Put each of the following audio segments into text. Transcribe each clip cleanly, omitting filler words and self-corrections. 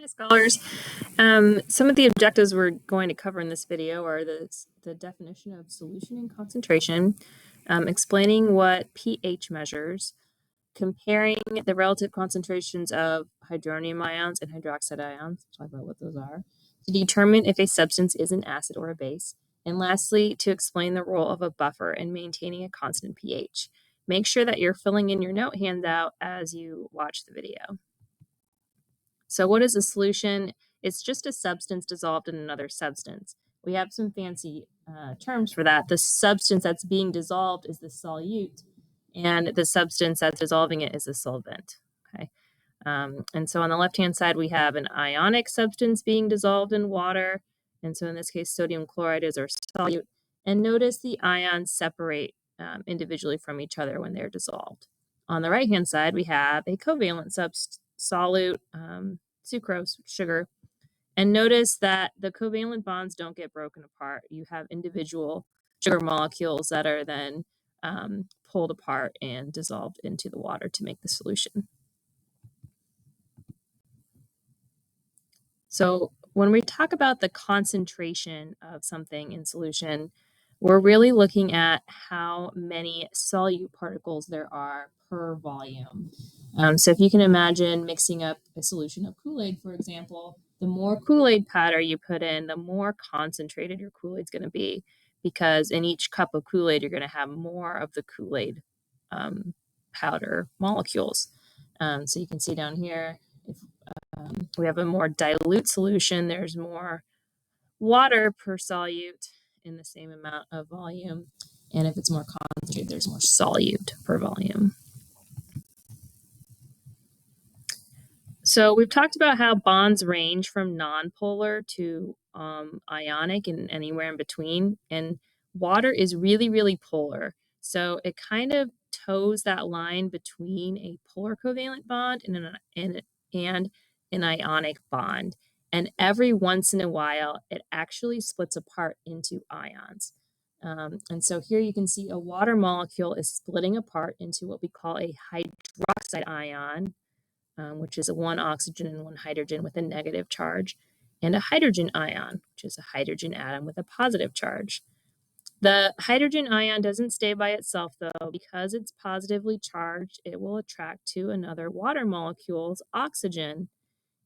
Hi, scholars. Some of the objectives we're going to cover in this video are the definition of solution and concentration, explaining what pH measures, comparing the relative concentrations of hydronium ions and hydroxide ions, talk about what those are, to determine if a substance is an acid or a base, and lastly, to explain the role of a buffer in maintaining a constant pH. Make sure that you're filling in your note handout as you watch the video. So what is a solution? It's just a substance dissolved in another substance. We have some fancy terms for that. The substance that's being dissolved is the solute, and the substance that's dissolving it is the solvent. Okay. And so on the left-hand side, we have an ionic substance being dissolved in water. And so in this case, sodium chloride is our solute. And notice the ions separate individually from each other when they're dissolved. On the right-hand side, we have a covalent solute, sucrose, sugar. And notice that the covalent bonds don't get broken apart. You have individual sugar molecules that are then pulled apart and dissolved into the water to make the solution. So when we talk about the concentration of something in solution, we're really looking at how many solute particles there are per volume. So if you can imagine mixing up a solution of Kool-Aid, for example, the more Kool-Aid powder you put in, the more concentrated your Kool-Aid's going to be, because in each cup of Kool-Aid, you're going to have more of the Kool-Aid powder molecules. So you can see down here, if we have a more dilute solution, there's more water per solute in the same amount of volume. And if it's more concentrated, there's more solute per volume. So we've talked about how bonds range from nonpolar to ionic and anywhere in between. And water is really, really polar. So it kind of toes that line between a polar covalent bond and an ionic bond. And every once in a while, it actually splits apart into ions. And so here you can see a water molecule is splitting apart into what we call a hydroxide ion, which is a one oxygen and one hydrogen with a negative charge, and a hydrogen ion, which is a hydrogen atom with a positive charge. The hydrogen ion doesn't stay by itself, though. Because it's positively charged, it will attract to another water molecule's oxygen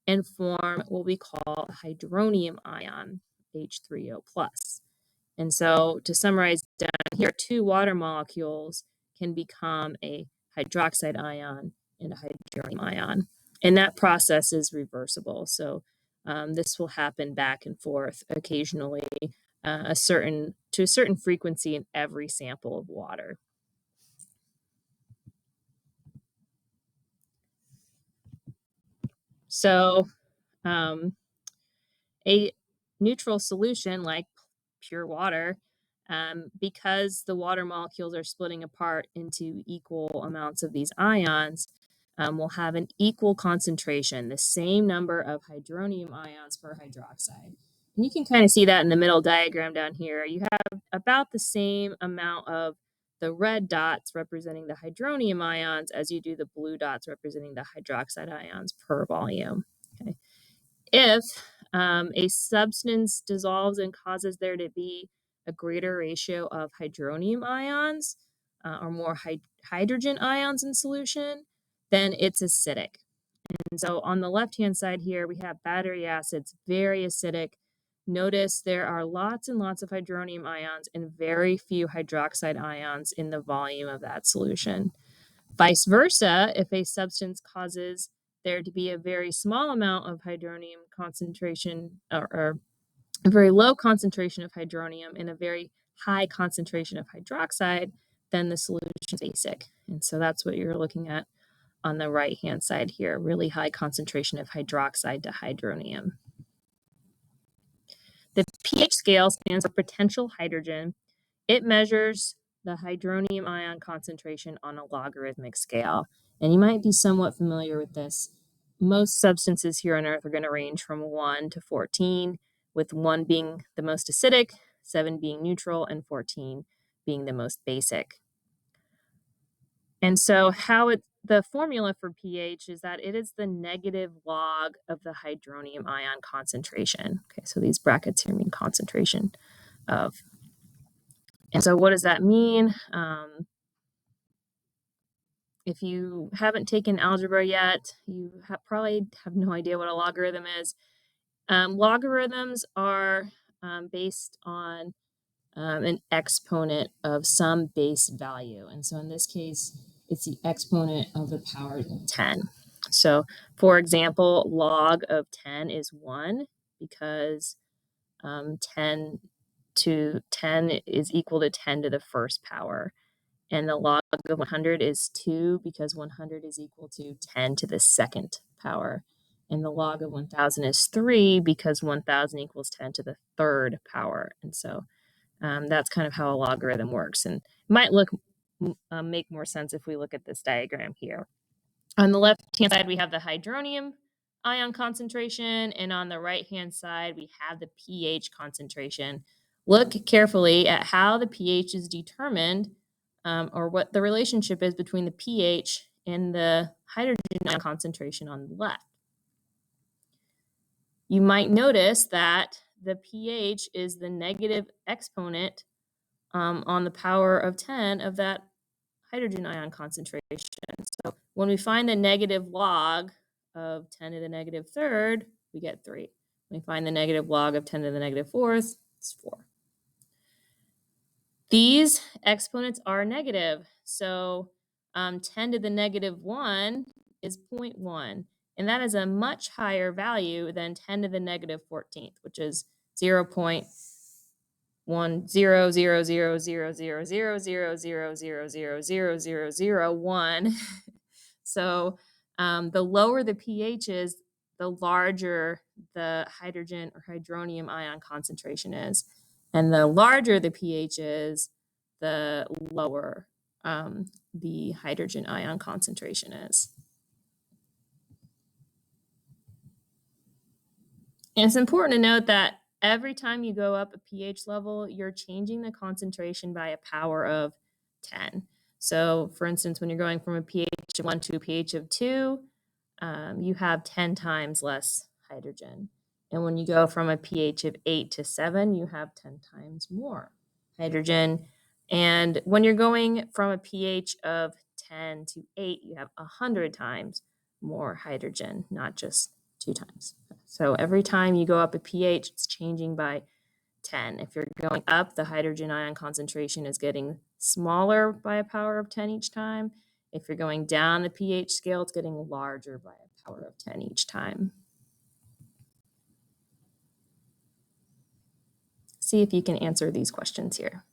and form what we call a hydronium ion, H3O+. And so to summarize down here, two water molecules can become a hydroxide ion and a hydronium ion. And that process is reversible. So this will happen back and forth occasionally, to a certain frequency in every sample of water. So a neutral solution like pure water, because the water molecules are splitting apart into equal amounts of these ions, will have an equal concentration, the same number of hydronium ions per hydroxide. And you can kind of see that in the middle diagram down here. You have about the same amount of the red dots representing the hydronium ions as you do the blue dots representing the hydroxide ions per volume. Okay. If a substance dissolves and causes there to be a greater ratio of hydronium ions or more hydrogen ions in solution, then it's acidic. And so on the left-hand side here, we have battery acids, very acidic. Notice there are lots and lots of hydronium ions and very few hydroxide ions in the volume of that solution. Vice versa, if a substance causes there to be a very small amount of hydronium concentration or a very low concentration of hydronium and a very high concentration of hydroxide, then the solution is basic. And so that's what you're looking at on the right-hand side here, really high concentration of hydroxide to hydronium. The pH scale stands for potential hydrogen. It measures the hydronium ion concentration on a logarithmic scale. And you might be somewhat familiar with this. Most substances here on Earth are going to range from 1 to 14, with 1 being the most acidic, 7 being neutral, and 14 being the most basic. And so how the formula for pH is that it is the negative log of the hydronium ion concentration. Okay, so these brackets here mean concentration of. And so what does that mean? If you haven't taken algebra yet, you probably have no idea what a logarithm is. Logarithms are based on an exponent of some base value. And so in this case, it's the exponent of the power of 10. So for example, log of 10 is 1 because 10 to 10 is equal to 10 to the first power. And the log of 100 is 2 because 100 is equal to 10 to the second power. And the log of 1,000 is 3 because 1,000 equals 10 to the third power. And so that's kind of how a logarithm works. And it might make more sense if we look at this diagram here. On the left-hand side, we have the hydronium ion concentration, and on the right-hand side, we have the pH concentration. Look carefully at how the pH is determined, or what the relationship is between the pH and the hydrogen ion concentration on the left. You might notice that the pH is the negative exponent on the power of 10 of that hydrogen ion concentration. So when we find the negative log of 10 to the negative third, we get 3. When we find the negative log of 10 to the negative fourth, it's 4. These exponents are negative. So 10 to the negative 1 is 0.1. And that is a much higher value than 10 to the negative 14th, which is 0.10000000000000001. So the lower the pH is, the larger the hydrogen or hydronium ion concentration is. And the larger the pH is, the lower the hydrogen ion concentration is. And it's important to note that every time you go up a pH level, you're changing the concentration by a power of 10. So for instance, when you're going from a pH of 1 to a pH of 2, you have 10 times less hydrogen. And when you go from a pH of 8 to 7, you have 10 times more hydrogen. And when you're going from a pH of 10 to 8, you have 100 times more hydrogen, not just 2 times. So every time you go up a pH, it's changing by 10. If you're going up, the hydrogen ion concentration is getting smaller by a power of 10 each time. If you're going down the pH scale, it's getting larger by a power of 10 each time. See if you can answer these questions here.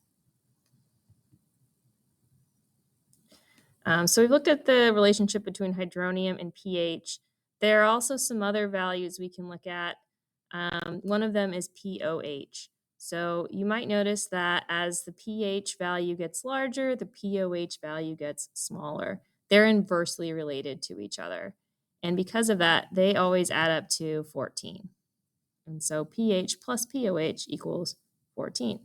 So we've looked at the relationship between hydronium and pH. There are also some other values we can look at. One of them is pOH. So you might notice that as the pH value gets larger, the pOH value gets smaller. They're inversely related to each other. And because of that, they always add up to 14. And so pH plus pOH equals 14.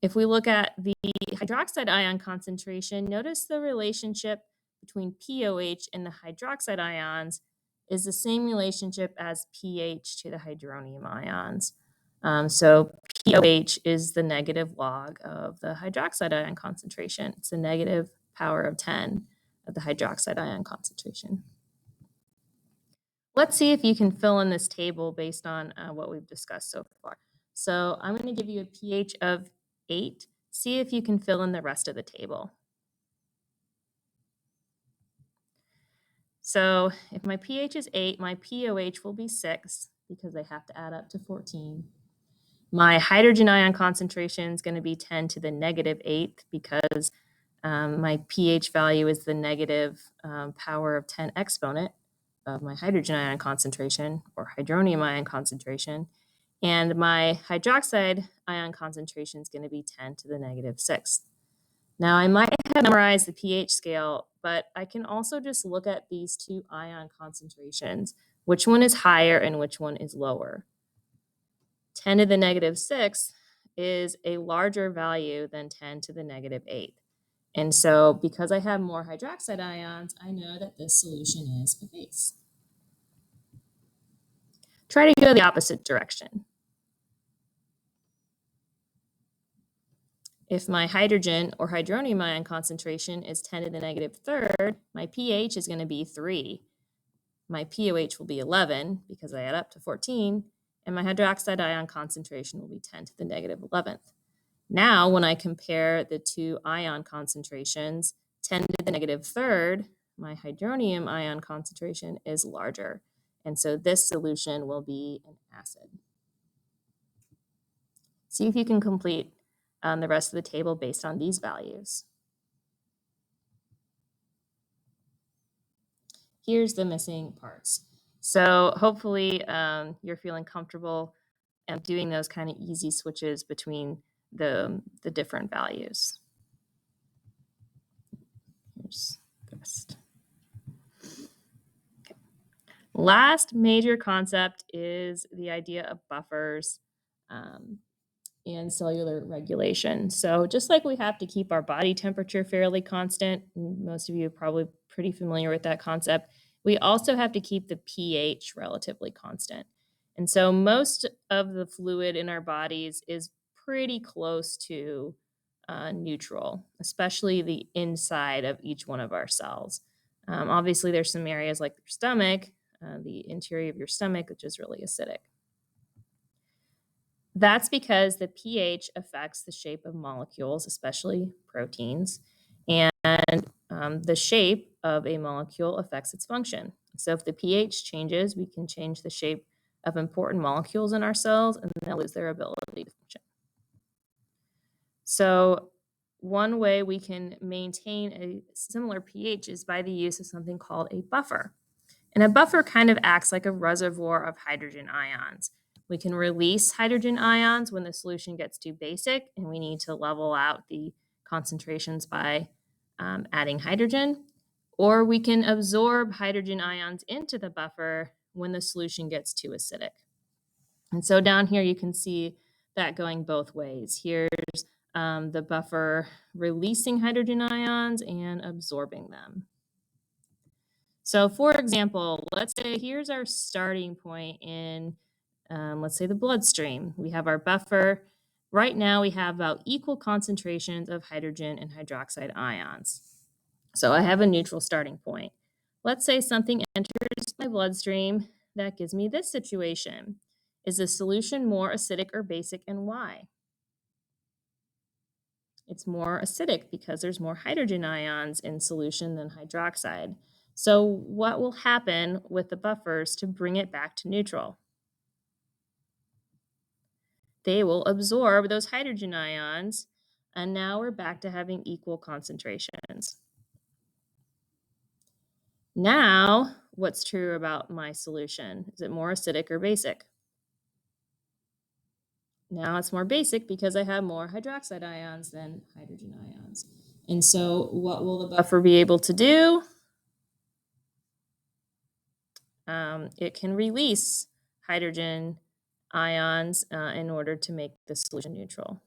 If we look at the hydroxide ion concentration, notice the relationship between pOH and the hydroxide ions is the same relationship as pH to the hydronium ions. So pOH is the negative log of the hydroxide ion concentration. It's the negative power of 10 of the hydroxide ion concentration. Let's see if you can fill in this table based on what we've discussed so far. So I'm going to give you a pH of 8. See if you can fill in the rest of the table. So if my pH is 8, my pOH will be 6 because they have to add up to 14. My hydrogen ion concentration is going to be 10 to the negative 8th because my pH value is the negative power of 10 exponent of my hydrogen ion concentration or hydronium ion concentration. And my hydroxide ion concentration is going to be 10 to the negative 6th. Now, I might have memorized the pH scale, but I can also just look at these two ion concentrations, which one is higher and which one is lower. 10 to the negative 6th is a larger value than 10 to the negative 8th. And so because I have more hydroxide ions, I know that this solution is a base. Try to go the opposite direction. If my hydrogen or hydronium ion concentration is 10 to the negative third, my pH is going to be 3. My pOH will be 11 because I add up to 14, and my hydroxide ion concentration will be 10 to the negative 11th. Now, when I compare the two ion concentrations, 10 to the negative third, my hydronium ion concentration is larger. And so this solution will be an acid. See if you can complete the rest of the table based on these values. Here's the missing parts. So hopefully you're feeling comfortable doing those kind of easy switches between the different values. Here's the rest. Okay. Last major concept is the idea of buffers and cellular regulation. So just like we have to keep our body temperature fairly constant, most of you are probably pretty familiar with that concept, we also have to keep the pH relatively constant. And so most of the fluid in our bodies is pretty close to neutral, especially the inside of each one of our cells. Obviously, there's some areas like your stomach, the interior of your stomach, which is really acidic. That's because the pH affects the shape of molecules, especially proteins, and the shape of a molecule affects its function. So if the pH changes, we can change the shape of important molecules in our cells, and they'll lose their ability to function. So one way we can maintain a similar pH is by the use of something called a buffer. And a buffer kind of acts like a reservoir of hydrogen ions. We can release hydrogen ions when the solution gets too basic and we need to level out the concentrations by adding hydrogen, or we can absorb hydrogen ions into the buffer when the solution gets too acidic. And so down here you can see that going both ways. Here's the buffer releasing hydrogen ions and absorbing them. So for example, let's say here's our starting point in, let's say the bloodstream. We have our buffer. Right now we have about equal concentrations of hydrogen and hydroxide ions. So I have a neutral starting point. Let's say something enters my bloodstream that gives me this situation. Is the solution more acidic or basic, and why? It's more acidic because there's more hydrogen ions in solution than hydroxide. So what will happen with the buffers to bring it back to neutral? They will absorb those hydrogen ions, and now we're back to having equal concentrations. Now, what's true about my solution? Is it more acidic or basic? Now it's more basic because I have more hydroxide ions than hydrogen ions. And so what will the buffer be able to do? It can release hydrogen ions in order to make the solution neutral.